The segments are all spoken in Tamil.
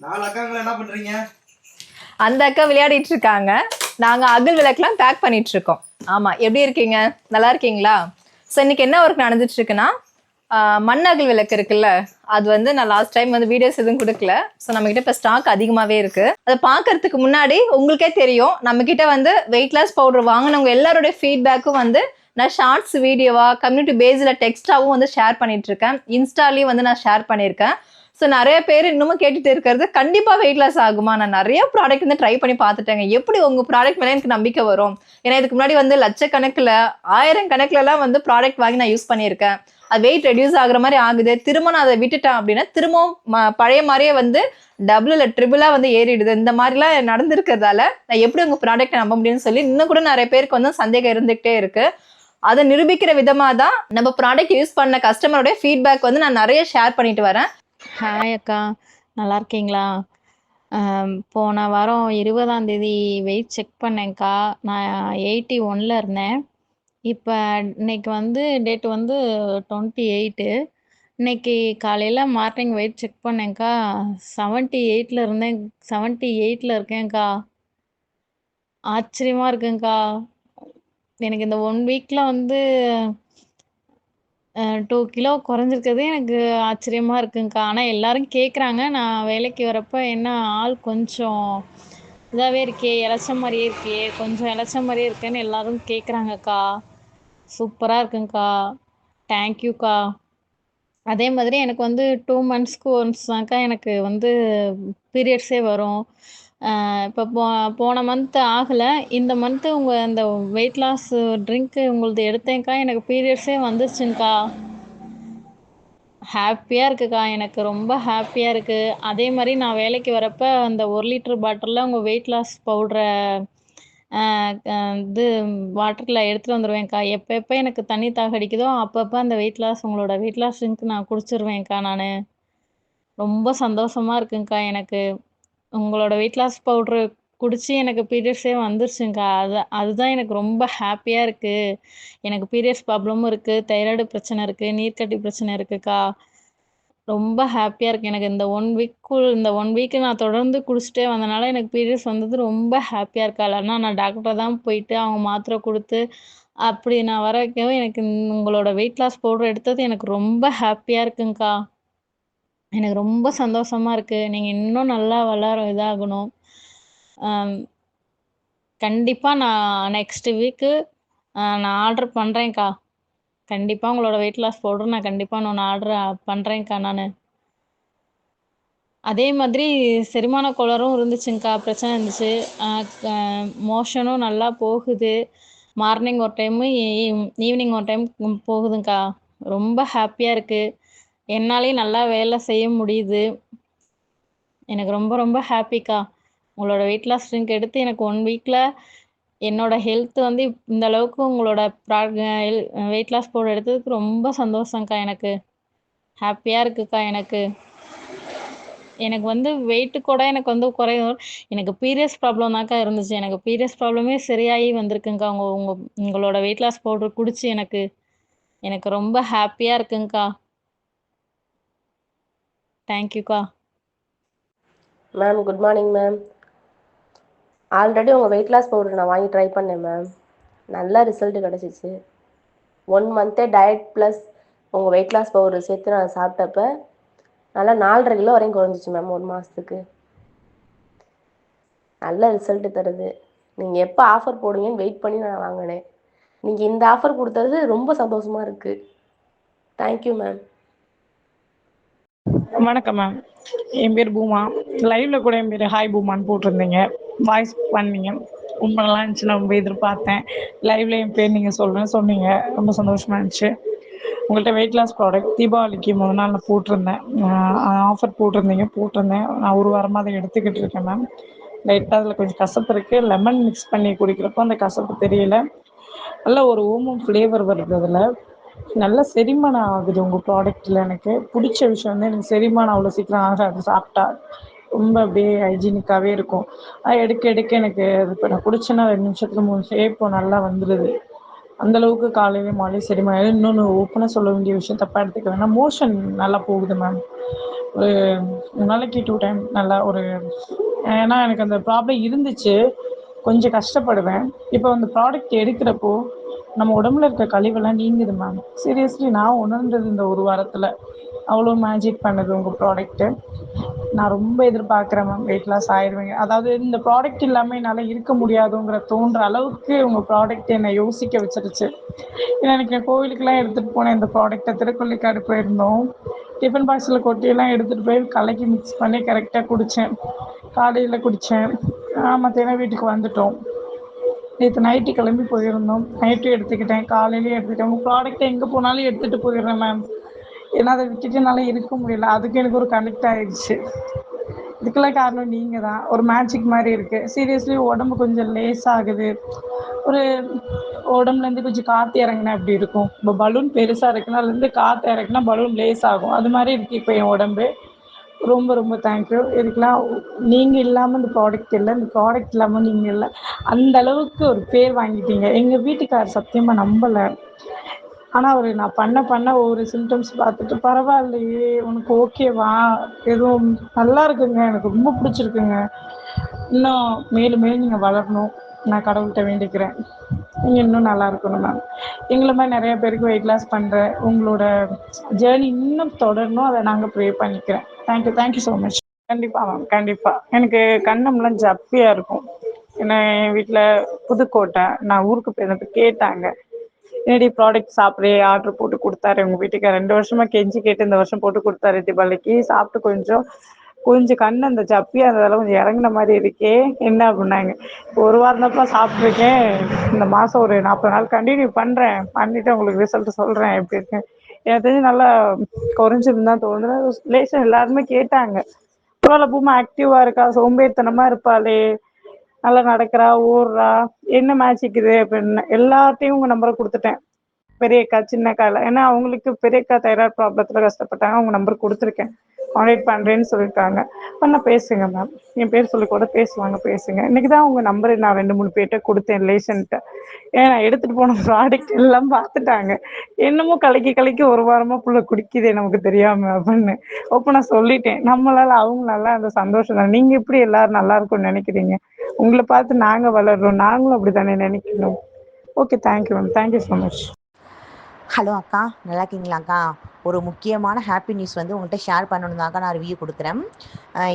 4 அக்காங்களா என்ன பண்றீங்க? அந்த அக்கா விளையாடிட்டு இருக்காங்க. நாங்க அகல் விளக்குலாம் பேக் பண்ணிட்டு இருக்கோம். ஆமா, எப்படி இருக்கீங்க? நல்லா இருக்கீங்களா? ஸோ இன்னைக்கு என்ன ஒர்க் நடந்துட்டு இருக்குன்னா, மண் அகல் விளக்கு இருக்குல்ல, அது வந்து நான் லாஸ்ட் டைம் வந்து வீடியோஸ் எதுவும் கொடுக்கல. ஸோ நம்ம கிட்ட இப்போ ஸ்டாக் அதிகமாவே இருக்கு. அதை பார்க்கறதுக்கு முன்னாடி உங்களுக்கே தெரியும், நம்ம கிட்ட வந்து வெயிட் லாஸ் பவுடர் வாங்கினவங்க எல்லாருடைய ஃபீட்பேக்கும் வந்து நான் ஷார்ட்ஸ் வீடியோவா கம்யூனிட்டி பேஸில் டெக்ஸ்டாவும் வந்து ஷேர் பண்ணிட்டு இருக்கேன். இன்ஸ்டாலையும் வந்து நான் ஷேர் பண்ணியிருக்கேன். ஸோ நிறைய பேர் இன்னமும் கேட்டுட்டு இருக்கிறது கண்டிப்பா வெயிட் லாஸ் ஆகுமா? நான் நிறைய ப்ராடக்ட் வந்து ட்ரை பண்ணி பார்த்துட்டேங்க. எப்படி உங்க ப்ராடக்ட் மேலே எனக்கு நம்பிக்கை வரும்? ஏன்னா இதுக்கு முன்னாடி வந்து லட்சக்கணக்கில் 1000 கணக்குல எல்லாம் வந்து ப்ராடக்ட் வாங்கி நான் யூஸ் பண்ணியிருக்கேன். அது வெயிட் ரெடியூஸ் ஆகுற மாதிரி ஆகுது. திரும்ப நான் அதை விட்டுட்டேன் அப்படின்னா திரும்பவும் பழைய மாதிரியே வந்து டபுள் இல்லை ட்ரிபிளா வந்து ஏறிடுது. இந்த மாதிரிலாம் நடந்திருக்கிறதால நான் எப்படி உங்க ப்ராடக்ட் நம்ப முடியும்னு சொல்லி இன்னும் கூட நிறைய பேருக்கு வந்து சந்தேகம் இருந்துகிட்டே இருக்கு. அதை நிரூபிக்கிற விதமா தான் நம்ம ப்ராடக்ட் யூஸ் பண்ண கஸ்டமருடைய ஃபீட்பேக் வந்து நான் நிறைய ஷேர் பண்ணிட்டு வரேன். ஹாய் அக்கா, நல்லா இருக்கீங்களா? போன வாரம் 20ஆம் தேதி வெயிட் செக் பண்ணேன்க்கா. நான் 81ல் இருந்தேன். இப்போ இன்னைக்கு வந்து டேட் வந்து 28. இன்னைக்கு காலையில் மார்னிங் வெயிட் செக் பண்ணேன்க்கா. 78ல் இருந்தேன். 78ல் இருக்கேன்க்கா. ஆச்சரியமாக இருக்குங்கக்கா. எனக்கு இந்த 1 வீக்கில் வந்து 2 கிலோ குறைஞ்சிருக்கிறதே எனக்கு ஆச்சரியமா இருக்குங்கக்கா. ஆனா எல்லாரும் கேட்குறாங்க, நான் வேலைக்கு வரப்ப என்ன ஆள் கொஞ்சம் இதாவே இருக்கே, இளைச்ச மாரியே இருக்கே, கொஞ்சம் இளைச்ச மாரியே இருக்கேன்னு எல்லாரும் கேட்குறாங்கக்கா. சூப்பரா இருக்குங்கக்கா. தேங்க்யூக்கா. அதே மாதிரி எனக்கு வந்து 2 மந்த்ஸ்க்கு ஒன்ஸ் தான்க்கா எனக்கு வந்து பீரியட்ஸே வரும். இப்போ போன மந்த் ஆகல. இந்த மந்த்து இந்த வெயிட் லாஸ் ட்ரிங்க்கு உங்களுது எடுத்தேன்க்கா. எனக்கு பீரியட்ஸே வந்துருச்சுங்கக்கா. ஹாப்பியா இருக்குக்கா. எனக்கு ரொம்ப ஹாப்பியா இருக்கு. அதே மாரி நான் வேலைக்கு வரப்ப அந்த 1 லிட்டர் பாட்டில்ல உங்க வெயிட் லாஸ் பவுடர அ க இது வாட்டர்ல எடுத்துட்டு வந்துருவேன்க்கா. எப்ப எனக்கு தண்ணி தாகடிக்குதோ, அப்பப்ப அந்த உங்களோட வெயிட் லாஸ் ட்ரிங்க் நான் குடிச்சிருவேன்க்கா நானு. ரொம்ப சந்தோஷமா இருக்குங்கக்கா எனக்கு. உங்களோட வெயிட் லாஸ் பவுடரு குடிச்சு எனக்கு பீரியட்ஸே வந்துருச்சுங்கக்கா. அதுதான் எனக்கு ரொம்ப ஹாப்பியா இருக்கு. எனக்கு பீரியட்ஸ் ப்ராப்ளமும் இருக்கு. தைராய்டு பிரச்சனை இருக்கு. நீர்க்கட்டி பிரச்சனை இருக்குக்கா. ரொம்ப ஹாப்பியா இருக்கு. எனக்கு இந்த 1 வீக் நான் தொடர்ந்து குடிச்சிட்டே வந்தனால எனக்கு பீரியட்ஸ் வந்தது ரொம்ப ஹாப்பியா இருக்கா. இல்லன்னா நான் டாக்டர தான் போயிட்டு அவங்க மாத்திரை குடுத்து, அப்படி நான் வர வைக்கவும் எனக்கு உங்களோட வெயிட் லாஸ் பவுடர் எடுத்தது எனக்கு ரொம்ப ஹாப்பியா இருக்குங்கக்கா. எனக்கு ரொம்ப சந்தோஷமா இருக்கு. நீங்க இன்னும் நல்லா இதாகணும். அம் கண்டிப்பா நான் நெக்ஸ்ட் வீக்கு நான் ஆர்டர் பண்றேன்க்கா. கண்டிப்பா உங்களோட வெயிட் லாஸ் பவுடர் நான் கண்டிப்பா நான் ஒண்ணு ஆர்டர் பண்றேன்க்கா நானு. அதே மாதிரி செரிமான கோளாறும் இருந்துச்சுங்கக்கா. பிரச்சனை இருந்துச்சு. அ க மோஷனும் நல்லா போகுது. மார்னிங் ஒரு டைமு, ஈவினிங் ஒரு டைம் போகுதுங்கக்கா. ரொம்ப ஹாப்பியா இருக்கு. என்னாலயும் நல்லா வேலை செய்ய முடியுது. எனக்கு ரொம்ப ரொம்ப ஹாப்பிக்கா. உங்களோட வெயிட் லாஸ் ட்ரிங்க் எடுத்து எனக்கு 1 வீக்ல என்னோட ஹெல்த் வந்து இந்த அளவுக்கு உங்களோட வெயிட் லாஸ் பவுடர் எடுத்ததுக்கு ரொம்ப சந்தோஷம்க்கா எனக்கு. ஹாப்பியா இருக்குக்கா எனக்கு. எனக்கு வந்து வெயிட்டு கூட எனக்கு வந்து குறையும். எனக்கு பீரியட்ஸ் ப்ராப்ளம் தான்க்கா இருந்துச்சு. எனக்கு பீரியட்ஸ் ப்ராப்ளமே சரியாகி வந்திருக்குங்கக்கா. உங்க உங்க உங்களோட வெயிட் லாஸ் பவுடர் குடிச்சு எனக்கு. எனக்கு ரொம்ப ஹாப்பியா இருக்குங்கக்கா. தேங்க்யூக்கா. Ma'am good morning ma'am. Already உங்கள் வெயிட் லாஸ் பவுடர் நான் வாங்கி ட்ரை பண்ணேன் மேம். நல்ல ரிசல்ட் கிடச்சிச்சு. 1 மந்த்தே டயட் ப்ளஸ் உங்கள் வெயிட் லாஸ் பவுடர் சேர்த்து நான் சாப்பிட்டப்ப நல்லா 4.5 கிலோ வரையும் குறைஞ்சிச்சு மேம் 1 மாதத்துக்கு. நல்ல ரிசல்ட்டு தருது. நீங்கள் எப்போ ஆஃபர் போடுவீங்கன்னு வெயிட் பண்ணி நான் வாங்கினேன். நீங்கள் இந்த ஆஃபர் கொடுத்தது ரொம்ப சந்தோஷமாக இருக்குது. Thank you ma'am. வணக்கம் மேம். என் பேர் பூமா. லைவ்ல கூட என் பேர் ஹாய் பூமான்னு போட்டிருந்தீங்க. வாய்ஸ் பண்ணீங்க. ரொம்ப நல்லா இருந்துச்சு. நான் ரொம்ப எதிர்பார்த்தேன். லைவ்ல என் பேர் நீங்கள் சொன்னீங்க. ரொம்ப சந்தோஷமா இருந்துச்சு. உங்கள்கிட்ட வெயிட் லாஸ் ப்ராடக்ட் தீபாவளிக்கு முதல் நாள் நான் போட்டிருந்தேன். ஆஃபர் போட்டிருந்தேன். நான் ஒரு வாரமாக அதை எடுத்துக்கிட்டு இருக்கேன் மேம். லைட்டாக அதில் கொஞ்சம் கசப்பு இருக்குது. லெமன் மிக்ஸ் பண்ணி குடிக்கிறப்போ அந்த கசப்பு தெரியல. நல்ல ஒரு ஓமம் ஃப்ளேவர் வருது. அதில் நல்ல செரிமானம் ஆகுது. உங்கள் ப்ராடக்ட்டில் எனக்கு பிடிச்ச விஷயம் வந்து எனக்கு செரிமானம் அவ்வளோ சீக்கிரம் ஆகாது. சாப்பிட்டா ரொம்ப அப்படியே ஹைஜீனிக்காகவே இருக்கும். எடுக்க எனக்கு இப்போ நான் குடிச்சேன்னா 2 நிமிஷத்துல 3 ஷேப்பும் நல்லா வந்துடுது. அந்தளவுக்கு காலையிலேயும் மாலையும் செரிமானம். இன்னொன்று ஓப்பனாக சொல்ல வேண்டிய விஷயம், தப்பாக எடுத்துக்க வேணாம், மோஷன் நல்லா போகுது மேம். ஒரு 3 நாளைக்கு 2 டைம் நல்லா ஒரு ஏன்னா எனக்கு அந்த ப்ராப்ளம் இருந்துச்சு. கொஞ்சம் கஷ்டப்படுவேன். இப்போ அந்த ப்ராடக்ட் எடுக்கிறப்போ, நம்ம உடம்புல இருக்க கழிவெல்லாம் நீங்குது மேம். சீரியஸ்லி நான் உணர்ந்தது இந்த 1 வாரத்தில. அவ்வளோ மேஜிக் பண்ணுது உங்க ப்ராடக்ட்டு. நான் ரொம்ப எதிர்பார்க்குறேன் மேம். Weight loss ஆயிருவேங்க. அதாவது இந்த ப்ராடக்ட் இல்லாம என்னால இருக்க முடியாதுங்கிற தோன்ற அளவுக்கு உங்க ப்ராடக்ட் என்னை யோசிக்க வச்சுருச்சு. ஏன்னா எனக்கு நான் கோவிலுக்கெல்லாம் எடுத்துகிட்டு போனேன் இந்த ப்ராடக்ட்டை. திருக்கொள்ளிக்காடு போயிருந்தோம். டிஃபன் பாக்ஸில் கொட்டியெல்லாம் எடுத்துகிட்டு போய் கலக்கி மிக்ஸ் பண்ணி கரெக்டாக குடித்தேன். காலையில் குடித்தேன். மத்தியானம் வீட்டுக்கு வந்துட்டோம். நேற்று நைட்டு கிளம்பி போயிருந்தோம். நைட்டும் எடுத்துக்கிட்டேன், காலையிலயும் எடுத்துக்கிட்டேன். உங்கள் ப்ராடக்ட்டை எங்கே போனாலும் எடுத்துகிட்டு போயிடுறேன் மேம். ஏன்னா அதை விட்டுட்டு என்னால் இருக்க முடியல. அதுக்கு எனக்கு ஒரு கனெக்ட் ஆயிடுச்சு. இதுக்கெல்லாம் காரணம் நீங்கள் தான். ஒரு மேஜிக் மாதிரி இருக்குது. சீரியஸ்லி உடம்பு கொஞ்சம் லேஸ் ஆகுது. ஒரு உடம்புலேருந்து கொஞ்சம் காற்று இறங்கினா எப்படி இருக்கும்? இப்போ பலூன் பெருசாக இருக்குன்னா அதுலேருந்து காற்று இறக்குனா பலூன் லேஸ் ஆகும். அது மாதிரி இருக்குது இப்போ என் உடம்பு. ரொம்ப ரொம்ப தேங்க்யூ. இதுக்கெல்லாம் நீங்கள் இல்லாமல் இந்த ப்ராடக்ட் இல்லை, இந்த ப்ராடக்ட் இல்லாமல் நீங்கள் இல்லை. அந்த அளவுக்கு ஒரு பேர் வாங்கிட்டீங்க. எங்கள் வீட்டுக்கார் சத்தியமாக நம்பலை. ஆனால் அவர் நான் பண்ண ஒவ்வொரு சிம்டம்ஸ் பார்த்துட்டு பரவாயில்லையே உனக்கு ஓகேவா, எதுவும் நல்லா இருக்குங்க, எனக்கு ரொம்ப பிடிச்சிருக்குங்க, இன்னும் மேலும் மேலும் நீங்கள் வளரணும், நான் கடவுள்கிட்ட வேண்டிக்கிறேன். நீங்கள் இன்னும் நல்லா இருக்கணும் மேம். எங்களை மாதிரி நிறைய பேருக்கு வெயிட் லாஸ் பண்ணுற உங்களோட ஜேர்னி இன்னும் தொடரணும். அதை நாங்கள் ப்ரே பண்ணிக்கிறேன். Thank you so much. கண்டிப்பாக மேம், கண்டிப்பாக. எனக்கு கண்ணம்லாம் ஜப்பியாக இருக்கும். ஏன்னா என் வீட்டில் புதுக்கோட்டை, நான் ஊருக்கு போயிருந்தப்ப கேட்டாங்க, என்னடி ப்ராடக்ட் சாப்பிட்றே, ஆர்டர் போட்டு கொடுத்தாரு உங்கள் வீட்டுக்கு 2 வருஷமா கெஞ்சி கேட்டு இந்த வருஷம் போட்டு கொடுத்தாரு தீபாவளிக்கு. சாப்பிட்டு கொஞ்சம் கொஞ்சம் கண் அந்த ஜப்பியாக இருந்ததெல்லாம் கொஞ்சம் இறங்கின மாதிரி இருக்கே என்ன அப்படின்னாங்க. 1 வாரம் தான்ப்பா சாப்பிட்ருக்கேன், இந்த மாதம் ஒரு 40 நாள் கண்டினியூ பண்ணுறேன், பண்ணிவிட்டு உங்களுக்கு ரிசல்ட் சொல்கிறேன் எப்படி இருக்கேன். எனக்கு தெரிஞ்சு நல்லா குறைஞ்சிருந்து தான் தோணுது. ரிலேஷன் எல்லாருமே கேட்டாங்க, பரவாயில்ல பூமா ஆக்டிவாக இருக்கா, சோம்பேறித்தனமாக இருப்பாளே, நல்லா நடக்கிறா, ஓடுறா, என்ன மேட்ச் இது அப்படின்னு எல்லாத்தையும் உங்கள் நம்பரை கொடுத்துட்டேன். பெரியக்கா, சின்னக்கால, ஏன்னா அவங்களுக்கு பெரியக்கா தைராய்டு ப்ராப்ளத்தில் கஷ்டப்பட்டாங்க. அவங்க நம்பர் கொடுத்துருக்கேன், கான்டாக்ட் பண்ணுறேன்னு சொல்லியிருக்காங்க. பண்ண பேசுங்க மேம், என் பேர் சொல்லி கூட பேசுவாங்க, பேசுங்க. இன்றைக்கி தான் உங்கள் நம்பரை நான் 2-3 பேர்கிட்ட கொடுத்தேன் ரிலேஷன்கிட்ட. ஏன்னா நான் எடுத்துகிட்டு போன ப்ராடக்ட் எல்லாம் பார்த்துட்டாங்க, என்னமோ கலக்கி கலக்கி 1 வாரமாக புள்ள குடிக்குதே நமக்கு தெரியாமல் அப்படின்னு. அப்போ நான் சொல்லிட்டேன், நம்மளால் அவங்க நல்லா அந்த சந்தோஷம் தான். நீங்கள் எப்படி எல்லோரும் நல்லா இருக்கும்னு நினைக்கிறீங்க? உங்களை பார்த்து நாங்கள் வளர்றோம், நாங்களும் அப்படி தானே நினைக்கணும். Okay, thank you ma'am, thank you so much. Hello அக்கா, நல்லா இருக்கீங்களாக்கா? ஒரு முக்கியமான ஹாப்பி நியூஸ் வந்து உங்கள்கிட்ட ஷேர் பண்ணணுன்னாக்கா நான் ரிவ்யூ கொடுக்குறேன்.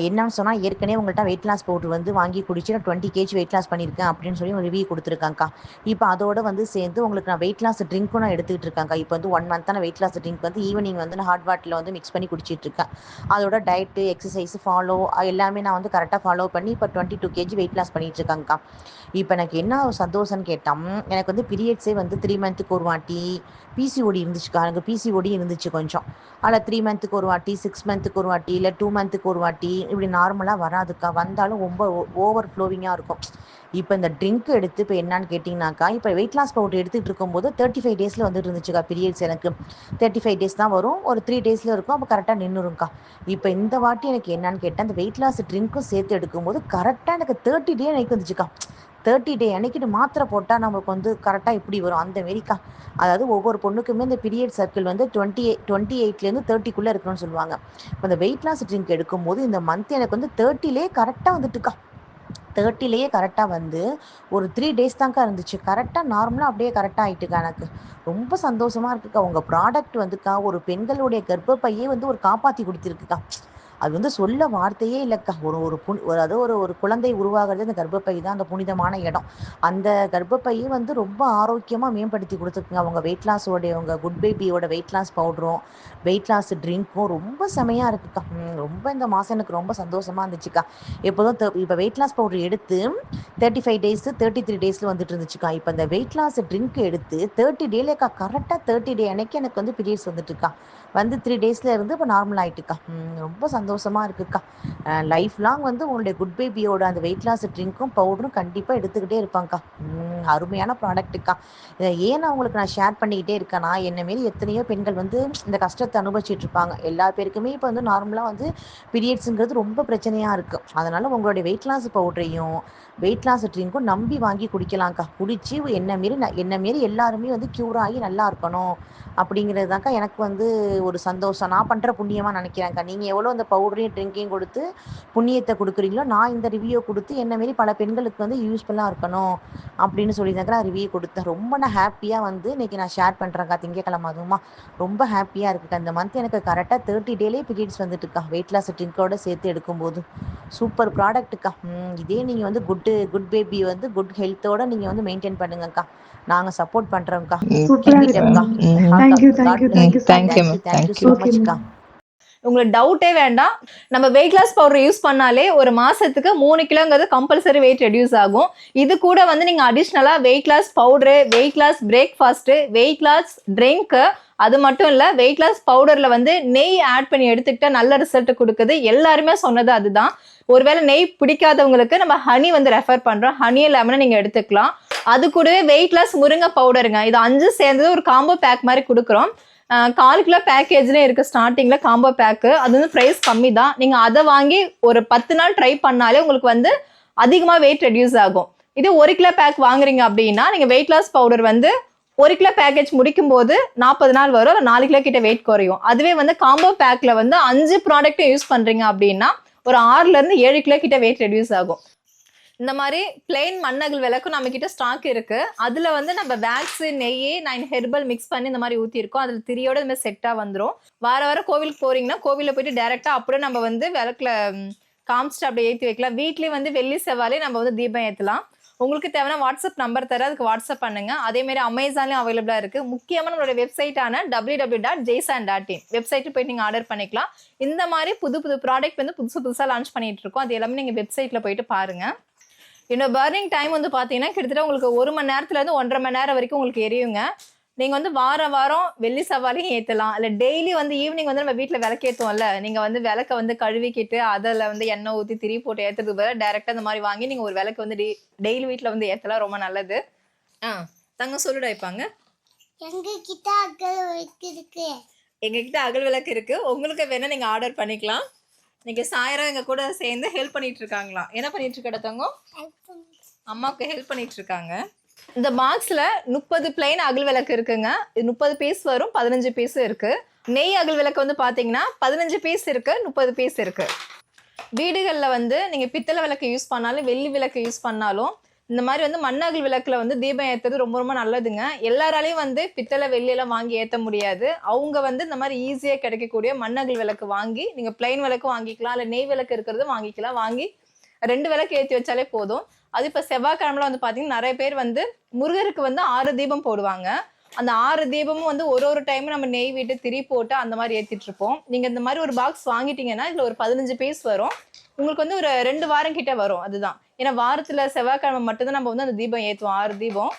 என்னன்னு சொன்னால், ஏற்கனவே உங்கள்கிட்ட வெயிட் லாஸ் பவுடர் வந்து வாங்கி குடிச்சு நான் 20 kg வெயிட் லாஸ் பண்ணியிருக்கேன் அப்படின்னு சொல்லி ஒரு ரிவ்யூ கொடுத்துருக்கேன்க்கா. இப்போ அதோட வந்து சேர்ந்து உங்களுக்கு நான் வெயிட் லாஸ் ட்ரிங்க்கும் நான் எடுத்துக்கிட்டு இருக்கேன்க்கா. இப்போ வந்து 1 மந்த்தான வெயிட் லாஸ் ட்ரிங்க் வந்து ஈவினிங் வந்து நான் ஹாட் வாட்டரில் வந்து மிக்ஸ் பண்ணி குடிச்சிட்டு இருக்கேன். அதோட டயட்டு, எக்ஸசைஸ் ஃபாலோ எல்லாமே நான் வந்து கரெக்டாக ஃபாலோ பண்ணி இப்போ 22 kg வெயிட் லாஸ் பண்ணிட்டு இருக்கேன்க்கா. இப்போ எனக்கு என்ன ஒரு சந்தோஷம்னு கேட்டால், எனக்கு வந்து பீரியட்ஸே வந்து 3 மந்த்துக்கு ஒரு வாட்டி பிசிஓடி இருந்துச்சுக்கா. எனக்கு பிசிஓடி இருந்துச்சு கொஞ்சம். அதில் 3 மந்த்துக்கு ஒரு வாட்டி, 6 மந்த்துக்கு ஒரு வாட்டி, இல்லை 2 மந்த்துக்கு ஒரு வாட்டி, இப்படி நார்மலாக வராதுக்கா. வந்தாலும் ரொம்ப ஓவர் ஃப்ளோவிங்காக இருக்கும். இப்போ இந்த ட்ரிங்க் எடுத்து இப்போ என்னான்னு கேட்டிங்கனாக்கா, இப்போ வெயிட் லாஸ் பவுடர் எடுத்துகிட்டு இருக்கும்போது 35 டேஸில் வந்துட்டு இருந்துச்சுக்கா பீரியட்ஸ். எனக்கு 35 டேஸ் தான் வரும், ஒரு 3 டேஸில் இருக்கும், அப்போ கரெக்டாக நின்றுரும்க்கா. இப்போ இந்த வாட்டி எனக்கு என்னான்னு கேட்டால், அந்த வெயிட் லாஸ் ட்ரிங்க்கும் சேர்த்து எடுக்கும்போது கரெக்டாக எனக்கு 30 டே எனக்கு வந்துச்சுக்கா. 30 டே அன்னைக்கு மாத்திரை போட்டால் நம்மளுக்கு வந்து கரெக்டாக எப்படி வரும் அந்த மாரிக்கா. அதாவது ஒவ்வொரு பொண்ணுக்குமே இந்த பீரியட் சர்க்கிள் வந்து 28லேருந்து 30க்குள்ளே இருக்கணும்னு சொல்லுவாங்க. இப்போ இந்த வெயிட் லாஸ் ட்ரிங்க் எடுக்கும்போது இந்த மந்த் எனக்கு வந்து 30லே கரெக்டாக வந்துட்டுக்கா. 30லேயே கரெக்டாக வந்து ஒரு 3 டேஸ் தான்க்கா இருந்துச்சு. கரெக்டாக நார்மலாக அப்படியே கரெக்டாக ஆகிட்டுக்கா. எனக்கு ரொம்ப சந்தோஷமாக இருக்குக்கா. உங்கள் ப்ராடக்ட் வந்துக்கா ஒரு பெண்களுடைய கர்ப்பப்பையே வந்து ஒரு காப்பாற்றி கொடுத்துருக்குக்கா. அது வந்து சொல்ல வார்த்தையே இல்லைக்கா. ஒரு ஒரு அதாவது ஒரு குழந்தை உருவாகிறது அந்த கர்ப்பப்பை தான், அந்த புனிதமான இடம். அந்த கர்ப்பப்பையை வந்து ரொம்ப ஆரோக்கியமாக மேம்படுத்தி கொடுத்துருக்குங்க. அவங்க வெயிட் லாஸோடைய உங்கள் குட் பேபியோட வெயிட் லாஸ் பவுடரும் வெயிட் லாஸ் ட்ரிங்க்கும் ரொம்ப செமையாக இருக்குக்கா. ரொம்ப இந்த மாதம் எனக்கு ரொம்ப சந்தோஷமாக இருந்துச்சுக்கா. எப்போதும் இப்போ வெயிட் லாஸ் பவுடர் எடுத்து 35 டேஸு 33 டேஸில் வந்துட்டு இருந்துச்சுக்கா. இப்போ இந்த வெயிட் லாஸ் ட்ரிங்க் எடுத்து 30 டேலேக்கா. கரெக்டாக 30 டே அன்னைக்கு எனக்கு வந்து பீரியட்ஸ் வந்துட்டுருக்கா. வந்து 3 டேஸில் இருந்து இப்போ நார்மல் ஆகிட்டுக்கா. ரொம்ப சந்தோஷமாக இருக்குக்கா. லைஃப் லாங் வந்து உங்களுடைய குட் பேபியோட அந்த வெயிட் லாஸ் ட்ரிங்க்கும் பவுடரும் கண்டிப்பாக எடுத்துக்கிட்டே இருப்பாங்க்கா. அருமையான ப்ராடக்ட்டுக்கா. இதை ஏன் நான் உங்களுக்கு நான் ஷேர் பண்ணிக்கிட்டே இருக்கேன்னா, என்னை மாரி எத்தனையோ பெண்கள் வந்து இந்த கஷ்டத்தை அனுபவிச்சுட்டு இருப்பாங்க. எல்லா பேருக்குமே இப்போ வந்து நார்மலாக வந்து பீரியட்ஸுங்கிறது ரொம்ப பிரச்சனையாக இருக்குது. அதனால் உங்களுடைய வெயிட் லாஸ் பவுடரையும் வெயிட் லாஸ் ட்ரிங்க்கும் நம்பி வாங்கி குடிக்கலாம்க்கா. குடித்து என்ன மாரி எல்லாருமே வந்து க்யூர் ஆகி நல்லா இருக்கணும் அப்படிங்கிறது தான்க்கா எனக்கு வந்து ஒரு சந்தோஷம். நான் பண்ணுற புண்ணியமாக நினைக்கிறேன்க்கா. நீங்கள் எவ்வளோ அந்த பவுடரையும் ட்ரிங்கையும் கொடுத்து புண்ணியத்தை கொடுக்குறீங்களோ, நான் இந்த ரிவ்யூ கொடுத்து என்ன மாரி பல பெண்களுக்கு வந்து யூஸ்ஃபுல்லாக இருக்கணும் அப்படின்னு சொல்லி தான்க்கா நான் ரிவ்யூ கொடுத்தேன். ரொம்ப நான் ஹாப்பியாக வந்து இன்றைக்கி நான் ஷேர் பண்ணுறேன்க்கா. திங்கக்கிழமை அதுவுமா ரொம்ப ஹாப்பியாக இருக்குக்கா. இந்த மந்த் எனக்கு கரெக்டாக 30 டேலே பீரியட்ஸ் வந்துட்டுக்கா, வெயிட் லாஸ் ட்ரிங்கோட சேர்த்து எடுக்கும்போது. சூப்பர் ப்ராடக்ட்டுக்கா. இதே நீங்கள் வந்து குட் பேபி வந்து குட் ஹெல்த்தோட நீங்கள் வந்து மெயின்டைன் பண்ணுங்கக்கா. நாங்கள் சப்போர்ட் பண்ணுறோம்க்கா. சூப்பரா Keep it இருக்கு up மேம். அக்கா. Thank you God thank you bless you. Thank you so much. Thank you so okay much ma'am. அக்கா. உங்களுக்கு டவுட்டே வேண்டாம். நம்ம வெயிட் லாஸ் பவுடர் யூஸ் பண்ணாலே ஒரு மாசத்துக்கு 3 கிலோங்கிறது கம்பல்சரி வெயிட் ரெடியூஸ் ஆகும். இது கூட வந்து நீங்க அடிஷ்னலா weight loss powder, weight loss breakfast, weight loss drink, அது மட்டும் இல்ல வெயிட் லாஸ் பவுடர்ல வந்து நெய் ஆட் பண்ணி எடுத்துக்கிட்டா நல்ல ரிசல்ட் கொடுக்குது. எல்லாருமே சொன்னது அதுதான். ஒருவேளை நெய் பிடிக்காதவங்களுக்கு நம்ம ஹனி வந்து ரெஃபர் பண்றோம். ஹனி லெமனை நீங்க எடுத்துக்கலாம். அது கூடவே வெயிட் லாஸ் முருங்கை பவுடருங்க, இது 5 சேர்ந்தது ஒரு காம்போ பேக் மாதிரி கொடுக்குறோம். 4 கிலோ பேக்கேஜ்லேயே இருக்குது ஸ்டார்டிங்கில் காம்போ பேக்கு. அது வந்து ப்ரைஸ் கம்மி தான். நீங்கள் அதை வாங்கி ஒரு 10 நாள் ட்ரை பண்ணாலே உங்களுக்கு வந்து அதிகமாக வெயிட் ரெடியூஸ் ஆகும். இது 1 கிலோ பேக் வாங்குறீங்க அப்படின்னா நீங்கள் வெயிட் லாஸ் பவுடர் வந்து 1 கிலோ பேக்கேஜ் முடிக்கும் போது 40 நாள் வரும், 4 கிலோ கிட்ட வெயிட் குறையும். அதுவே வந்து காம்போ பேக்கில் வந்து 5 ப்ராடக்ட் யூஸ் பண்ணுறீங்க அப்படின்னா ஒரு 6லேருந்து 7 கிலோ கிட்ட வெயிட் ரெடியூஸ் ஆகும். இந்த மாதிரி பிளெயின் மண்ணகல் விளக்கும் நம்ம கிட்ட ஸ்டாக் இருக்கு. அதுல வந்து நம்ம வேக்ஸ், நெய், 9 ஹெர்பல் மிக்ஸ் பண்ணி இந்த மாதிரி ஊத்திருக்கோம். அதுல திரியோட இந்த மாதிரி செட்டா வந்துடும். வார கோவிலுக்கு போறீங்கன்னா கோவில போயிட்டு டைரக்டா அப்படியே நம்ம வந்து விளக்குல காமிச்சிட்டு அப்படியே ஏற்றி வைக்கலாம். வீட்லயே வந்து வெள்ளி செவ்வாலே நம்ம வந்து தீபம் ஏற்றலாம். உங்களுக்கு தேவையான வாட்ஸ்அப் நம்பர் தர, அதுக்கு வாட்ஸ்அப் பண்ணுங்க. அதே மாதிரி அமேசான்லயும் அவைலபிளா இருக்கு. முக்கியமா நம்மளோட வெப்சைட்டான www.jsan.in வெப்சைட் போயிட்டு நீங்க ஆர்டர் பண்ணிக்கலாம். இந்த மாதிரி புது ப்ராடக்ட் வந்து புதுசா லான்ச் பண்ணிட்டு இருக்கோம். அது எல்லாமே நீங்க வெப்சைட்ல போயிட்டு பாருங்க. என்னோட பர்னிங் டைம் வந்து பார்த்தீங்கன்னா கிட்டத்தட்ட உங்களுக்கு 1 மணி நேரத்துலேருந்து 1.5 மணி நேரம் வரைக்கும் உங்களுக்கு எரியுங்க. நீங்கள் வந்து வாரம் வெள்ளி செவ்வாலையும் ஏற்றலாம். இல்லை டெய்லி வந்து ஈவினிங் வந்து நம்ம வீட்டில் விளக்கேற்றுவோம்ல, நீங்கள் வந்து விளக்க வந்து கழுவிக்கிட்டு அதில் வந்து எண்ணெய் ஊற்றி திரி போட்டு ஏற்றுறதுக்கு பதிலாக டேரெக்டாக இந்த மாதிரி வாங்கி நீங்கள் ஒரு விளக்கு வந்து டெய்லி வீட்டில் வந்து ஏற்றலாம். ரொம்ப நல்லது. தங்க சொல்லுடா இருப்பாங்க. எங்ககிட்ட அகல் விளக்கு இருக்கு. எங்ககிட்ட அகல் விளக்கு இருக்கு. உங்களுக்கு வேணா நீங்கள் ஆர்டர் பண்ணிக்கலாம். இன்னைக்கு சாயரா எங்க கூட சேர்ந்து ஹெல்ப் பண்ணிட்டு இருக்காங்களா? என்ன பண்ணிட்டு இருக்க தங்கம்? அம்மாவுக்கு ஹெல்ப் பண்ணிட்டு இருக்காங்க. இந்த பாக்ஸ்ல 30 பிளைன் அகல் விளக்கு இருக்குங்க. இது 30 பீஸ் வரும், 15 பீஸ் இருக்கு. நெய் அகல் விளக்கு வந்து பாத்தீங்கன்னா 15 பீஸ் இருக்கு, 30 பீஸ் இருக்கு. வீடுகள்ல வந்து நீங்க பித்தளை விளக்கு யூஸ் பண்ணாலும் வெள்ளி விளக்கு யூஸ் பண்ணாலும் இந்த மாதிரி வந்து மண்ணகல் விளக்குல வந்து தீபம் ஏத்துறது ரொம்ப நல்லதுங்க. எல்லாராலையும் வந்து பித்தளை வெள்ளியெல்லாம் வாங்கி ஏற்ற முடியாது. அவங்க வந்து இந்த மாதிரி ஈஸியா கிடைக்கக்கூடிய மண்ணகல் விளக்கு வாங்கி நீங்க பிளைன் விளக்கு வாங்கிக்கலாம், இல்லை நெய் விளக்கு இருக்கிறது வாங்கிக்கலாம். வாங்கி 2 விளக்கு ஏற்றி வச்சாலே போதும். அது இப்போ செவ்வாய்க்கிழமைல வந்து பார்த்தீங்கன்னா நிறைய பேர் வந்து முருகருக்கு வந்து 6 தீபம் போடுவாங்க. அந்த 6 தீபமும் வந்து ஒரு டைமும் நம்ம நெய் விட்டு திரி போட்டு அந்த மாதிரி ஏற்றிட்டு இருப்போம். நீங்கள் இந்த மாதிரி ஒரு பாக்ஸ் வாங்கிட்டீங்கன்னா இதில் ஒரு 15 பீஸ் வரும். உங்களுக்கு வந்து ஒரு 2 வாரம் கிட்ட வரும். அதுதான், ஏன்னா வாரத்தில் செவ்வாய்க்கிழமை மட்டும்தான் நம்ம வந்து அந்த தீபம் ஏற்றுவோம், 6 தீபம்.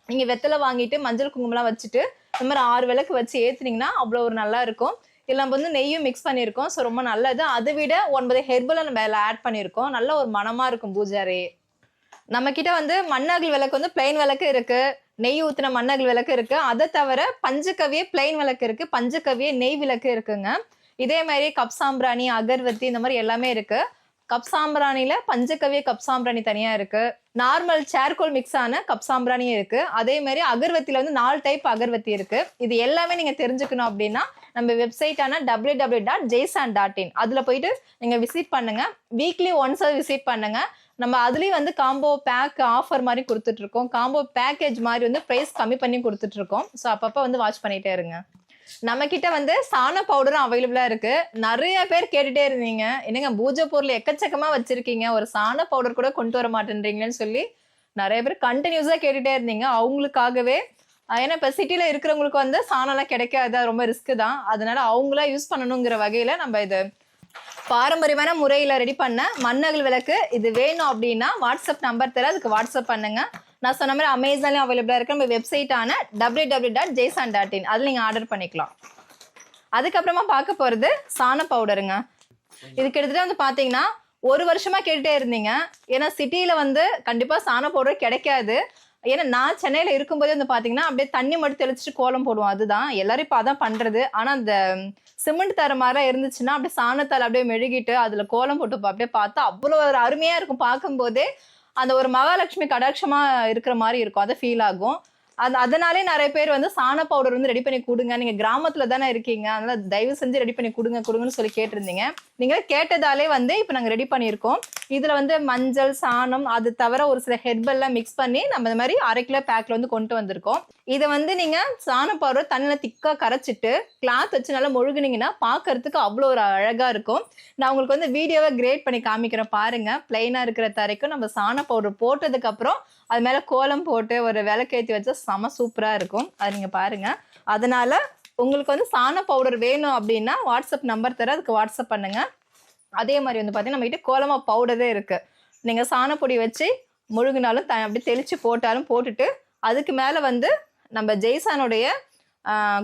நீங்கள் வெத்தலை வாங்கிட்டு மஞ்சள் குங்குமம்லாம் வச்சுட்டு இந்த மாதிரி 6 விளக்கு வச்சு ஏற்றுனீங்கன்னா அவ்வளோ ஒரு நல்லா இருக்கும். இதில் நம்ம வந்து நெய்யும் மிக்ஸ் பண்ணியிருக்கோம். ஸோ ரொம்ப நல்லது. அதை விட 9 ஹெர்பலை நம்ம அதில் ஆட் பண்ணியிருக்கோம். நல்ல ஒரு மனமாக இருக்கும் பூஜாரே. நம்ம கிட்ட வந்து மண்ணகல் விளக்கு வந்து பிளைன் விளக்கு இருக்கு, நெய் ஊற்றின மண்ணகல் விளக்கு இருக்கு. அதை தவிர பஞ்சகவிய பிளைன் விளக்கு இருக்கு, பஞ்சகவிய நெய் விளக்கு இருக்குங்க. இதே மாதிரி கப் சாம்பிராணி, அகர்வத்தி இந்த மாதிரி எல்லாமே இருக்கு. கப் சாம்பிராணியில பஞ்சகவிய கப் சாம்பிராணி தனியா இருக்கு. நார்மல் சேர்கோல் மிக்ஸ் ஆன கப் சாம்பிராணியும் இருக்கு. அதே மாதிரி அகர்வத்தில வந்து 4 டைப் அகர்வத்தி இருக்கு. இது எல்லாமே நீங்க தெரிஞ்சுக்கணும் அப்படின்னா நம்ம வெப்சைட்டான www.jsan.in அதுல போயிட்டு நீங்க விசிட் பண்ணுங்க. வீக்லி ஒன்ஸ் விசிட் பண்ணுங்க. நம்ம அதுலயும் வந்து காம்போ பேக் ஆஃபர் மாதிரி கொடுத்துட்டு இருக்கோம். காம்போ பேக்கேஜ் மாதிரி வந்து பிரைஸ் கம்மி பண்ணி கொடுத்துட்டு இருக்கோம். ஸோ அப்பப்போ வந்து வாட்ச் பண்ணிட்டே இருங்க. நம்ம கிட்ட வந்து சாண பவுடரும் அவைலபிளா இருக்கு. நிறைய பேர் கேட்டுட்டே இருந்தீங்க, என்னங்க பூஜை பொருள் எக்கச்சக்கமா வச்சிருக்கீங்க, ஒரு சாண பவுடர் கூட கொண்டு வர மாட்டேன்றீங்கன்னு சொல்லி நிறைய பேர் கண்டினியூஸா கேட்டுட்டே இருந்தீங்க. அவங்களுக்காகவே, ஏன்னா இப்போ சிட்டில இருக்கிறவங்களுக்கு வந்து சாணம்லாம் கிடைக்காது, ரொம்ப ரிஸ்க் தான். அதனால அவங்களா யூஸ் பண்ணணுங்கிற வகையில நம்ம இது பாரம்பரியமான முறையில் ரெடி பண்ண மண்ணகல் விளக்கு இது வேணும் அப்படின்னா வாட்ஸ்அப் நம்பர் தர, அதுக்கு வாட்ஸ்அப் பண்ணுங்க. நான் சொன்ன மாதிரி அமேசான்லேயும் அவைலபிளாக இருக்கு. நம்ம வெப்சைட்டான www.jsan.in அதில் நீங்கள் ஆர்டர் பண்ணிக்கலாம். அதுக்கப்புறமா பார்க்க போகிறது சாண பவுடருங்க. இது கிட்டத்தட்ட வந்து பார்த்தீங்கன்னா 1 வருஷமா கேட்டுட்டே இருந்தீங்க. ஏன்னா சிட்டியில் வந்து கண்டிப்பாக சாண பவுடர் கிடைக்காது. ஏன்னா நான் சென்னையில இருக்கும்போதே வந்து பாத்தீங்கன்னா அப்படியே தண்ணி மட்டும் தெளிச்சுட்டு கோலம் போடுவோம். அதுதான் எல்லாரும் இப்ப அதான் பண்றது. ஆனா அந்த சிமெண்ட் தர மாதிரி இருந்துச்சுன்னா அப்படியே சாணத்தால் அப்படியே மெழுகிட்டு அதுல கோலம் போட்டு அப்படியே பார்த்தா அவ்வளவு ஒரு அருமையா இருக்கும். பார்க்கும்போதே அந்த ஒரு மகாலட்சுமி கடாட்சமா இருக்கிற மாதிரி இருக்கும். அதை ஃபீல் ஆகும். அதனாலே நிறைய பேர் வந்து சாண பவுடர் வந்து ரெடி பண்ணி கொடுங்க, நீங்க கிராமத்துல தானே இருக்கீங்க, அதனால தயவு செஞ்சு ரெடி பண்ணி கொடுங்கன்னு சொல்லி கேட்டிருந்தீங்க. நீங்க கேட்டதாலே வந்து இப்ப நாங்க ரெடி பண்ணியிருக்கோம். இதுல வந்து மஞ்சள், சாணம், அது தவிர ஒரு சில ஹெர்பல்லாம் மிக்ஸ் பண்ணி நம்ம இந்த மாதிரி 1/2 கிலோ பேக்ல வந்து கொண்டு வந்திருக்கோம். இதை வந்து நீங்க சாண பவுடர் தண்ணியில திக்கா கரைச்சிட்டு கிளாத் வச்சு நல்லா மொழுகுனீங்கன்னா பாக்குறதுக்கு அவ்வளோ ஒரு அழகா இருக்கும். நான் உங்களுக்கு வந்து வீடியோவை கிரேட் பண்ணி காமிக்கிறேன் பாருங்க. பிளைனா இருக்கிற தரைக்கும் நம்ம சாண பவுடர் போட்டதுக்கு அப்புறம் அது மேல கோலம் போட்டு ஒரு விளக்கேற்றி வச்சா செம சூப்பரா இருக்கும். அது நீங்க பாருங்க. அதனால உங்களுக்கு வந்து சாண பவுடர் வேணும் அப்படின்னா வாட்ஸ்அப் நம்பர் தர, அதுக்கு வாட்ஸ்அப் பண்ணுங்க. அதே மாதிரி வந்து பாத்தீங்கன்னா நம்ம கிட்ட கோலமா பவுடரே இருக்கு. நீங்க சாணப்பொடி வச்சு முழுகினாலும் அப்படி தெளிச்சு போட்டாலும் போட்டுட்டு அதுக்கு மேல வந்து நம்ம ஜெய்சானுடைய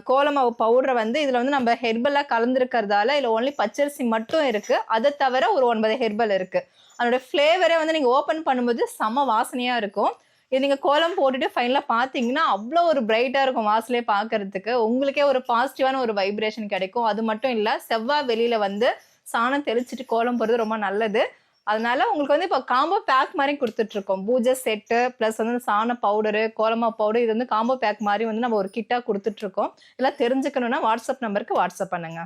கோலமாவு பவுடரை வந்து இதுல வந்து நம்ம ஹெர்பலா கலந்துருக்கிறதால இதுல ஒன்லி பச்சரிசி மட்டும் இருக்கு. அதை தவிர ஒரு 9 ஹெர்பல் இருக்கு. அதோட ஃப்ளேவரே வந்து நீங்க ஓப்பன் பண்ணும்போது செம வாசனையா இருக்கும். இது நீங்க கோலம் போட்டுட்டு ஃபைனலா பாத்தீங்கன்னா அவ்வளோ ஒரு பிரைட்டா இருக்கும் வாசலே பாக்குறதுக்கு. உங்களுக்கே ஒரு பாசிட்டிவான ஒரு வைப்ரேஷன் கிடைக்கும். அது மட்டும் இல்ல, செவ்வாய் வெளியில வந்து சாணம் தெளிச்சுட்டு கோலம் போடுறது ரொம்ப நல்லது. அதனால உங்களுக்கு வந்து இப்போ காம்போ பேக் மாதிரி கொடுத்துட்டு இருக்கோம். பூஜை செட்டு பிளஸ் வந்து சாண பவுடரு, கோலமா பவுடர், இது வந்து காம்போ பேக் மாதிரி வந்து நம்ம ஒரு கிட்டா கொடுத்துட்டு இருக்கோம். இதெல்லாம் தெரிஞ்சுக்கணும்னா வாட்ஸ்அப் நம்பருக்கு வாட்ஸ்அப் பண்ணுங்க.